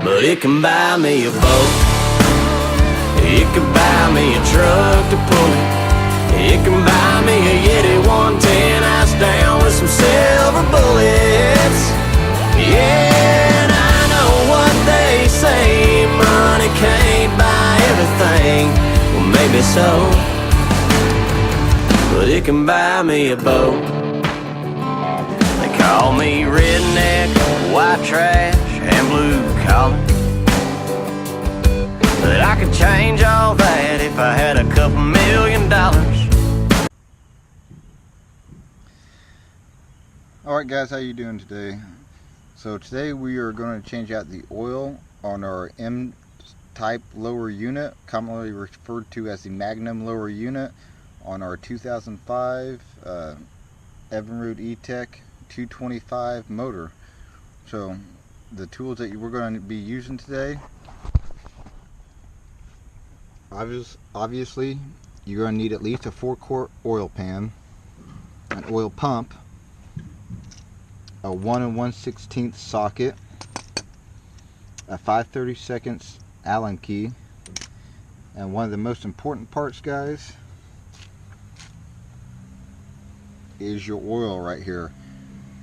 but it can buy me a boat. It can buy me a truck to pull it. It can buy me a Yeti 110 house down with some silver bullets. Yeah, and I know what they say, money can't buy everything. Well, maybe so, but it can buy me a boat. They call me redneck, white trash, and blue collar, but I could change all that if I had a couple $1 million. Alright guys, how you doing today? So today we are going to change out the oil on our M-type lower unit, commonly referred to as the Magnum Lower Unit, on our 2005 Evinrude E-Tech 225 motor. So the tools that we're going to be using today, obviously you're going to need at least a 4-quart oil pan, an oil pump, a 1 1/16 socket, a 5/32 Allen key, and one of the most important parts, guys, is your oil right here.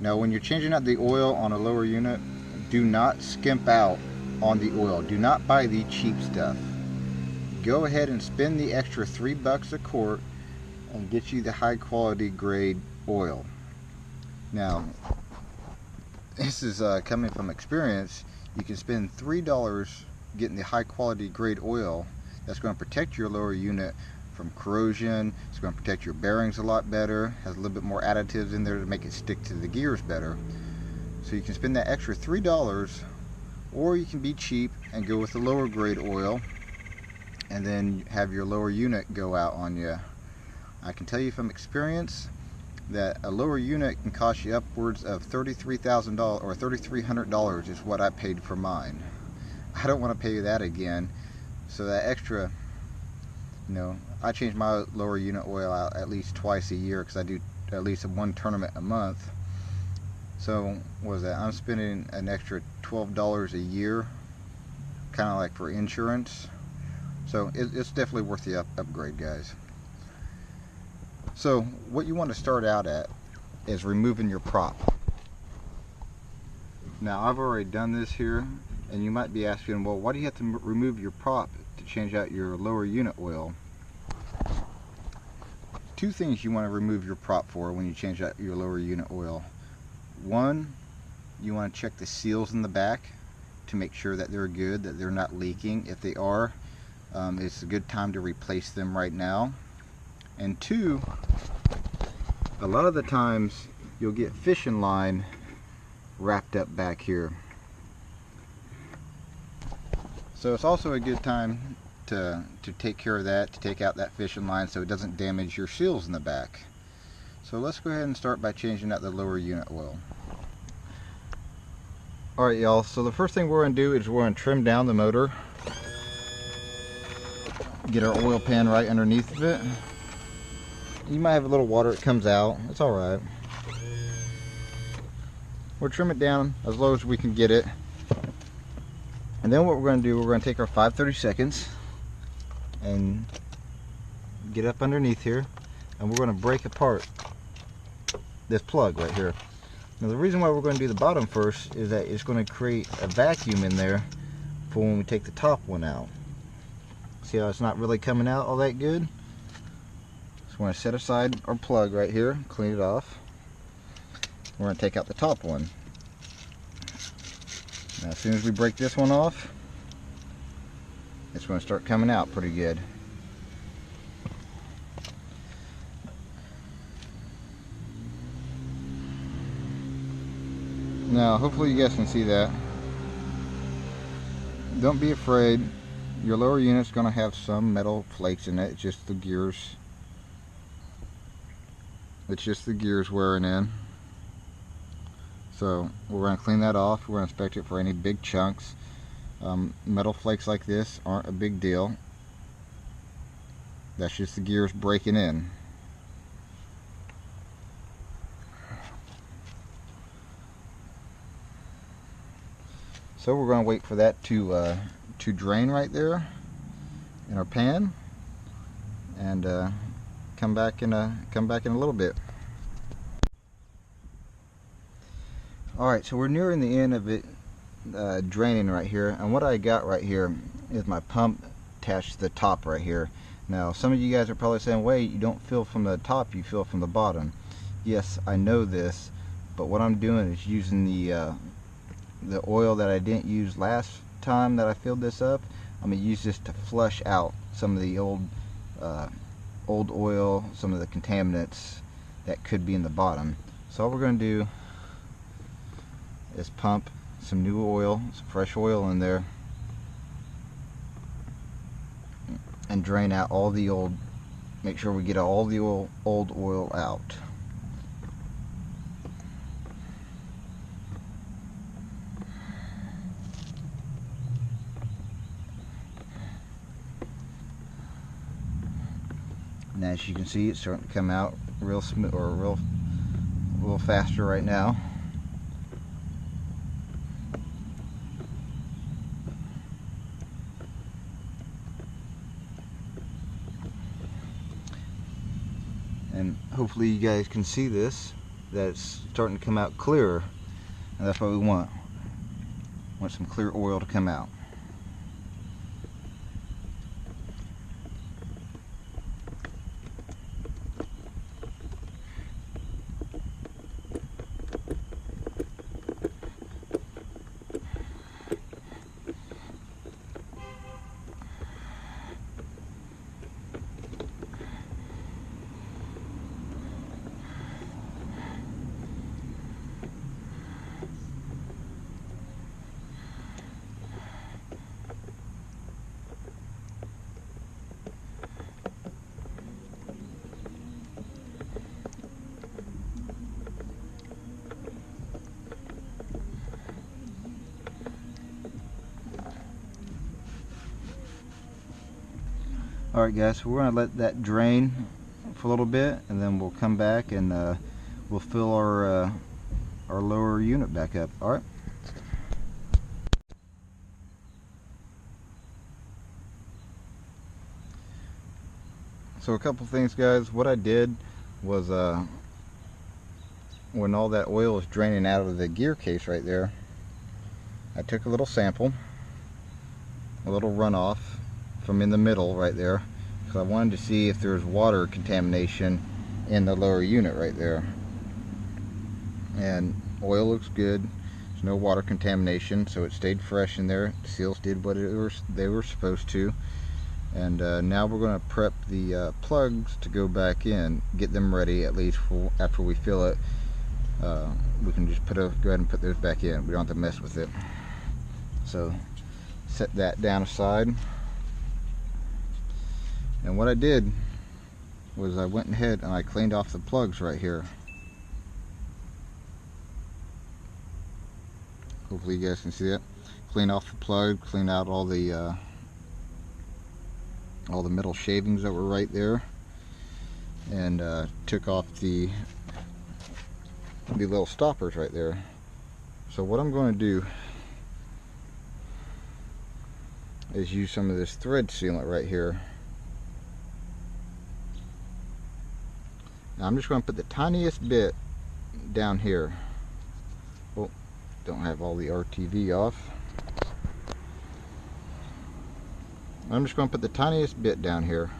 Now when you're changing out the oil on a lower unit, do not skimp out on the oil. Do not buy the cheap stuff. Go ahead and spend the extra $3 a quart and get you the high quality grade oil. Now this is coming from experience. You can spend $3 getting the high quality grade oil that's going to protect your lower unit from corrosion. It's going to protect your bearings a lot better, has a little bit more additives in there to make it stick to the gears better. So you can spend that extra $3, or you can be cheap and go with the lower grade oil and then have your lower unit go out on you. I can tell you from experience that a lower unit can cost you upwards of $33,000 or $3,300 is what I paid for mine. I don't want to pay that again. So that extra, you know, I change my lower unit oil out at least twice a year because I do at least one tournament a month. So what is that? I'm spending an extra $12 a year, kind of like for insurance. So it's definitely worth the upgrade, guys. So what you want to start out at is removing your prop. Now I've already done this here, and you might be asking, well, why do you have to remove your prop to change out your lower unit oil? Two things you want to remove your prop for when you change out your lower unit oil. One, you want to check the seals in the back to make sure that they're good, that they're not leaking. If they are, it's a good time to replace them right now. And two, a lot of the times you'll get fishing line wrapped up back here. So it's also a good time to take care of that, to take out that fishing line so it doesn't damage your seals in the back. So let's go ahead and start by changing out the lower unit oil. Alright y'all, so the first thing we're going to do is we're going to trim down the motor. Get our oil pan right underneath of it. You might have a little water that comes out. It's alright. We'll trim it down as low as we can get it. And then what we're going to do, we're going to take our 5/32 and get up underneath here, and we're going to break apart this plug right here. Now the reason why we're going to do the bottom first is that it's going to create a vacuum in there for when we take the top one out. See how it's not really coming out all that good? So we're going to set aside our plug right here, clean it off. We're going to take out the top one. Now as soon as we break this one off, it's going to start coming out pretty good. Now hopefully you guys can see that. Don't be afraid. Your lower unit's going to have some metal flakes in it. It's just the gears. It's just the gears wearing in. So we're going to clean that off. We're going to inspect it for any big chunks. Metal flakes like this aren't a big deal. That's just the gears breaking in. So we're going to wait for that to drain right there in our pan, and come back in a little bit. Alright, so we're nearing the end of it draining right here, and what I got right here is my pump attached to the top right here. Now some of you guys are probably saying, wait, you don't fill from the top, you fill from the bottom. Yes, I know this, but what I'm doing is using the oil that I didn't use last time that I filled this up. I'm going to use this to flush out some of the old oil, some of the contaminants that could be in the bottom. So all we're going to do is pump some new oil, some fresh oil in there, and drain out all the old, make sure we get all the old oil out. And as you can see, it's starting to come out real smooth, or real faster right now. And hopefully you guys can see this, that it's starting to come out clearer, and that's what we want. We want some clear oil to come out. Alright guys, so we're going to let that drain for a little bit, and then we'll come back and we'll fill our lower unit back up. Alright. So a couple things guys, what I did was when all that oil was draining out of the gear case right there, I took a little sample, a little runoff from in the middle right there, because I wanted to see if there's water contamination in the lower unit right there. And oil looks good, there's no water contamination, so it stayed fresh in there. The seals did what they were supposed to. And now we're going to prep the plugs to go back in, get them ready at least for after we fill it. We can just go ahead and put those back in. We don't have to mess with it. So set that down aside. And what I did was I went ahead and I cleaned off the plugs right here. Hopefully you guys can see that. Clean off the plug, clean out all the metal shavings that were right there, and took off the little stoppers right there. So what I'm going to do is use some of this thread sealant right here. Now I'm just going to put the tiniest bit down here. Oh, don't have all the RTV off. I'm just going to put the tiniest bit down here.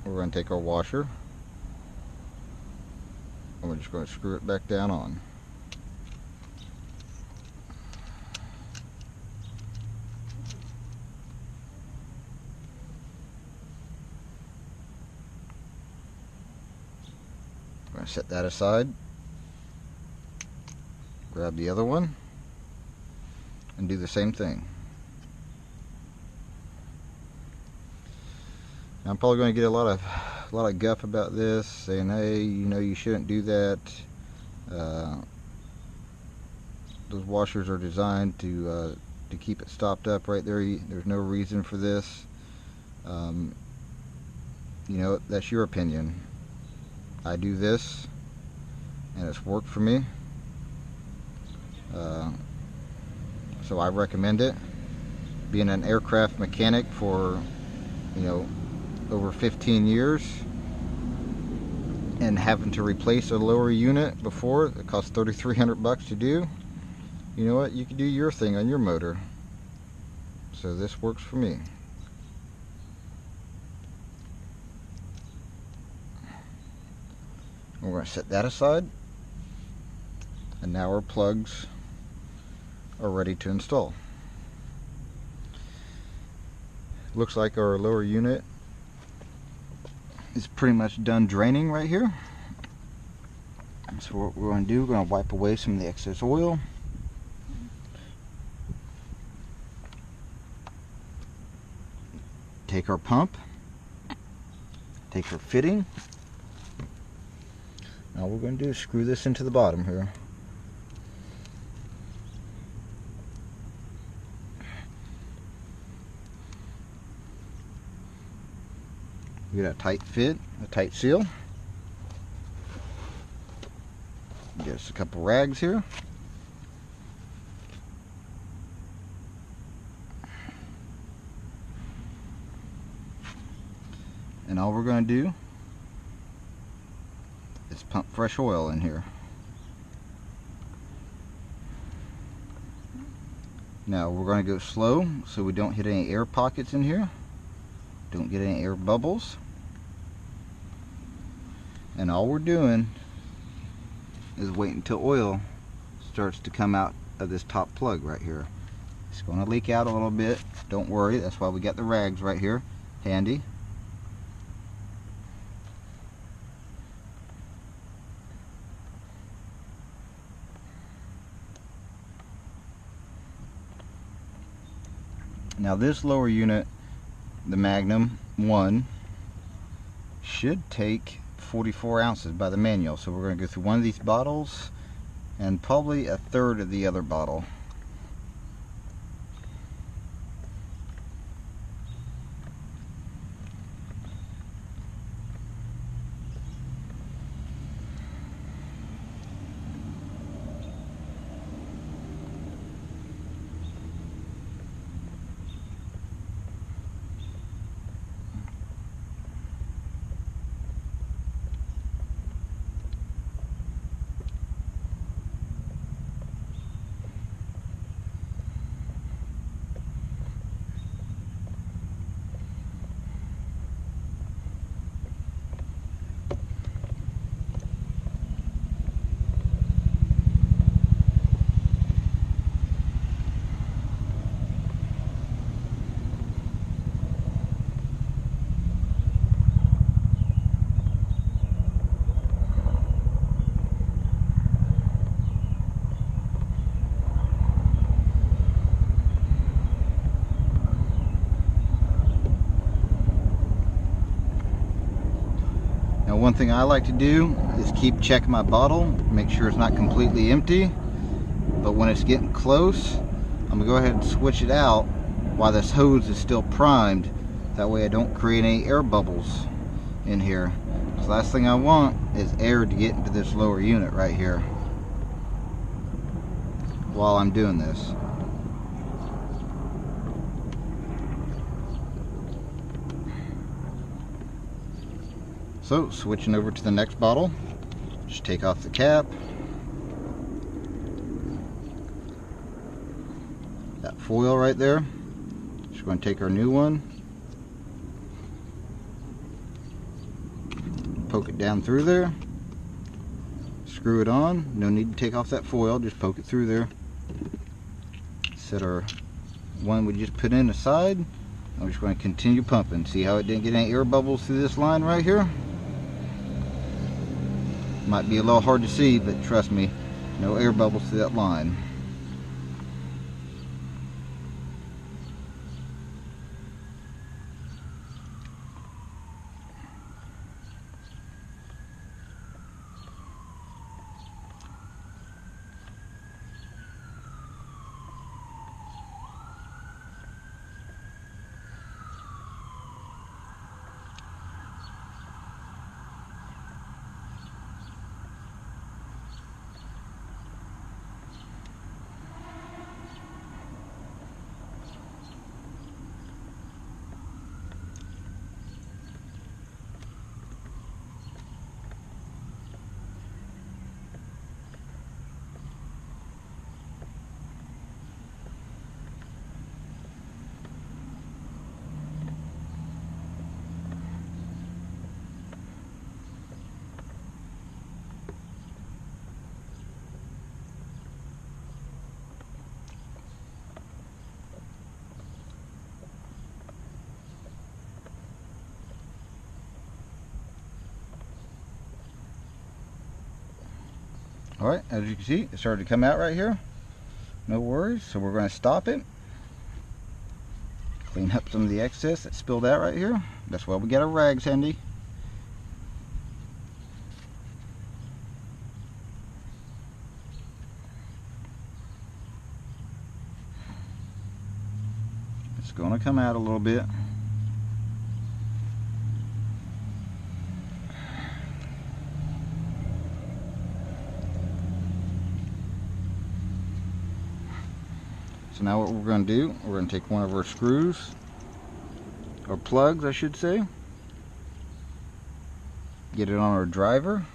We're going to take our washer and we're just going to screw it back down on. going to set that aside. Grab the other one and do the same thing. Now, I'm probably going to get a lot of guff about this, saying, hey, you know, you shouldn't do that. Those washers are designed to keep it stopped up right there. There's no reason for this. You know, that's your opinion. I do this, and it's worked for me. So I recommend it. Being an aircraft mechanic for, you know, over 15 years, and having to replace a lower unit before, it costs $3,300 to do. You know what? You can do your thing on your motor. So this works for me. We're going to set that aside, and now our plugs are ready to install. Looks like our lower unit is pretty much done draining right here. So what we're going to do, we're going to wipe away some of the excess oil. Take our pump, take our fitting. Now what we're going to do is screw this into the bottom here. We get a tight fit, a tight seal. Get us a couple rags here. And all we're going to do is pump fresh oil in here. Now we're going to go slow so we don't hit any air pockets in here. Don't get any air bubbles. And all we're doing is waiting until oil starts to come out of this top plug right here. It's going to leak out a little bit. Don't worry, that's why we got the rags right here handy. Now this lower unit, the Magnum 1, should take 44 ounces by the manual. So we're going to go through one of these bottles and probably a third of the other bottle. Now one thing I like to do is keep checking my bottle, make sure it's not completely empty, but when it's getting close, I'm gonna go ahead and switch it out while this hose is still primed. That way I don't create any air bubbles in here. The last thing I want is air to get into this lower unit right here while I'm doing this. So switching over to the next bottle, just take off the cap. That foil right there. Just going to take our new one, poke it down through there, screw it on. No need to take off that foil, just poke it through there. Set our one we just put in aside. I'm just going to continue pumping. See how it didn't get any air bubbles through this line right here? Might be a little hard to see, but trust me, no air bubbles through that line. Alright, as you can see, it started to come out right here. No worries, so we're going to stop it. Clean up some of the excess that spilled out right here. That's why we got our rags handy. It's going to come out a little bit. So now what we're going to do, we're going to take one of our screws, or plugs I should say, get it on our driver,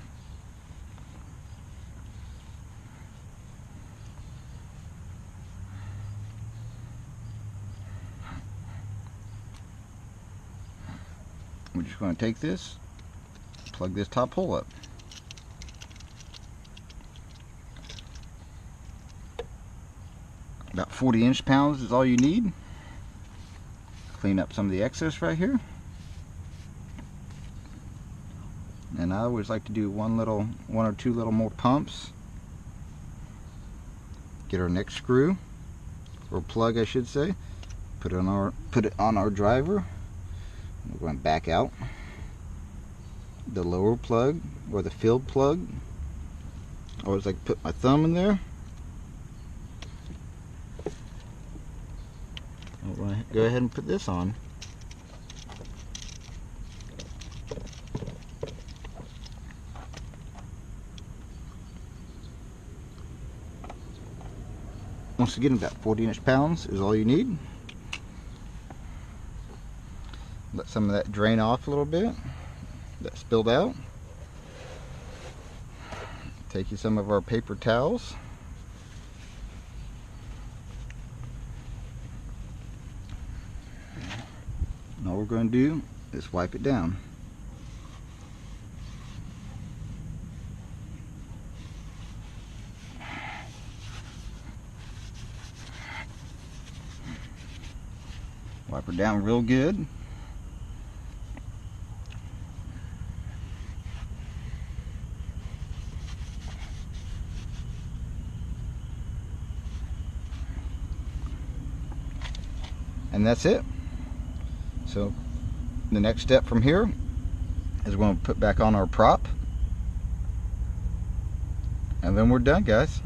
we're just going to take this, plug this top hole up. About 40 inch-pounds is all you need. Clean up some of the excess right here. And I always like to do one or two little more pumps. Get our next screw, or plug I should say. Put it on our driver. We're going back out the lower plug, or the filled plug. I always like to put my thumb in there. Go ahead and put this on. Once again, about 40 inch-pounds is all you need. Let some of that drain off a little bit that spilled out. Take you some of our paper towels. And all we're going to do is wipe it down. Wipe her down real good. And that's it. So the next step from here is we're going to put back on our prop, and then we're done, guys.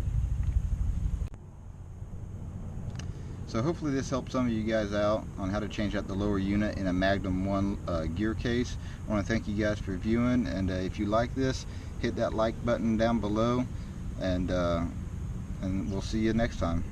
So hopefully this helps some of you guys out on how to change out the lower unit in a Magnum 1 gear case. I want to thank you guys for viewing, and if you like this, hit that like button down below, and we'll see you next time.